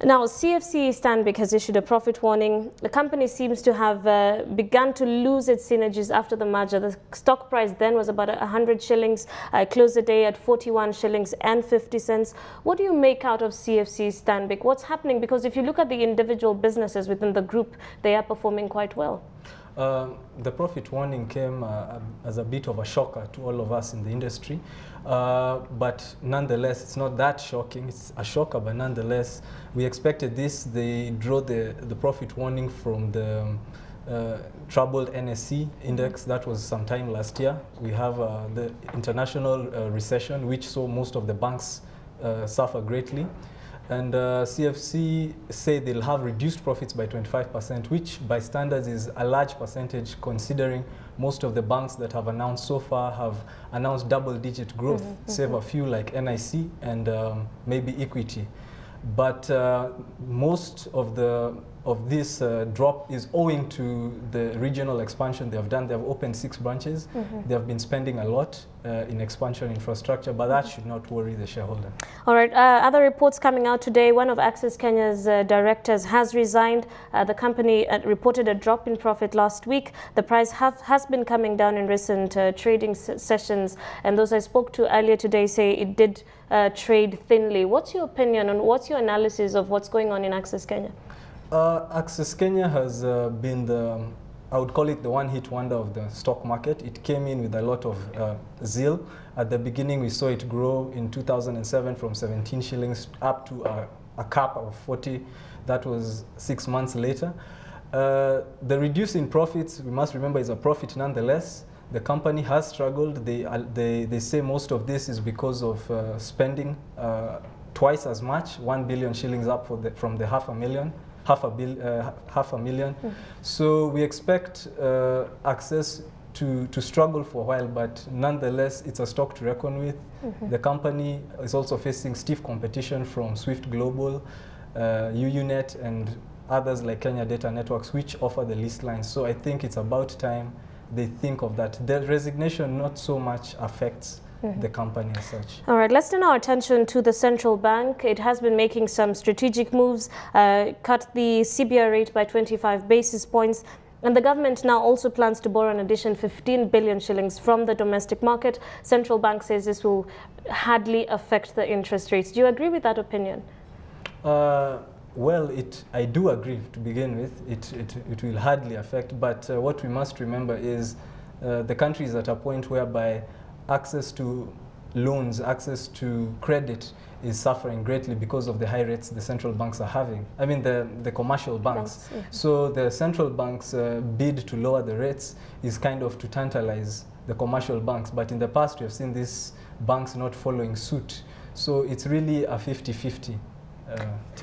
Now, CFC Stanbic has issued a profit warning. The company seems to have begun to lose its synergies after the merger. The stock price then was about 100 shillings, closed the day at 41 shillings and 50 cents. What do you make out of CFC Stanbic? What's happening? Because if you look at the individual businesses within the group, they are performing quite well. The profit warning came as a bit of a shocker to all of us in the industry, but nonetheless it's not that shocking. It's a shocker, but nonetheless we expected this. They drew the profit warning from the troubled NSE index. That was sometime last year. We have the international recession, which saw most of the banks suffer greatly. And CFC say they'll have reduced profits by 25%, which by standards is a large percentage considering most of the banks that have announced so far have announced double-digit growth, save a few like NIC and maybe Equity. But most of this drop is owing to the regional expansion they have done. They have opened 6 branches. They have been spending a lot in expansion infrastructure, but that should not worry the shareholder. All right. Other reports coming out today. One of Access Kenya's directors has resigned. The company reported a drop in profit last week. The price has been coming down in recent trading sessions, and those I spoke to earlier today say it did trade thinly. What's your opinion and what's your analysis of what's going on in Access Kenya? Access Kenya has been I would call it the one-hit wonder of the stock market. It came in with a lot of zeal. At the beginning, we saw it grow in 2007 from 17 shillings up to a cap of 40. That was 6 months later. The reduce in profits, we must remember, is a profit nonetheless. The company has struggled. They say most of this is because of spending twice as much, 1 billion shillings up from the half a million. So we expect Access to struggle for a while, but nonetheless it's a stock to reckon with. The company is also facing stiff competition from Swift Global, UUNet and others like Kenya Data Networks, which offer the lease lines. So I think it's about time they think of that. The resignation not so much affects the company as such. All right, let's turn our attention to the central bank. It has been making some strategic moves, cut the CBR rate by 25 basis points, and the government now also plans to borrow an additional 15 billion shillings from the domestic market. Central bank says this will hardly affect the interest rates. Do you agree with that opinion? Well, I do agree to begin with. It will hardly affect, but what we must remember is the country is at a point whereby access to loans, access to credit is suffering greatly because of the high rates the central banks are having. I mean the commercial banks. Yeah. So the central banks' bid to lower the rates is kind of to tantalize the commercial banks. But in the past we have seen these banks not following suit. So it's really a 50-50.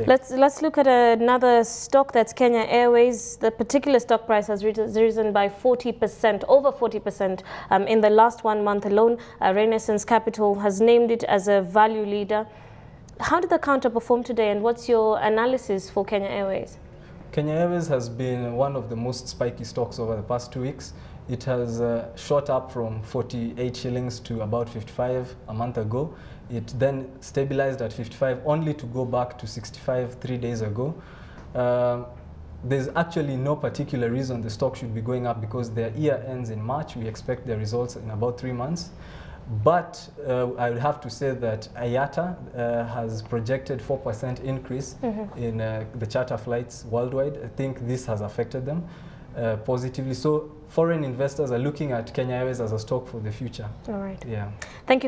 Let's look at another stock, that's Kenya Airways. The particular stock price has risen by 40%, over 40% in the last 1 month alone. Renaissance Capital has named it as a value leader. How did the counter perform today, and what's your analysis for Kenya Airways? Kenya Airways has been one of the most spiky stocks over the past 2 weeks. It has shot up from 48 shillings to about 55 a month ago. It then stabilized at 55, only to go back to 65 3 days ago. There's actually no particular reason the stock should be going up because their year ends in March. We expect their results in about 3 months. But I would have to say that IATA has projected 4% increase in the charter flights worldwide. I think this has affected them positively. So foreign investors are looking at Kenya Airways as a stock for the future. All right. Yeah. Thank you.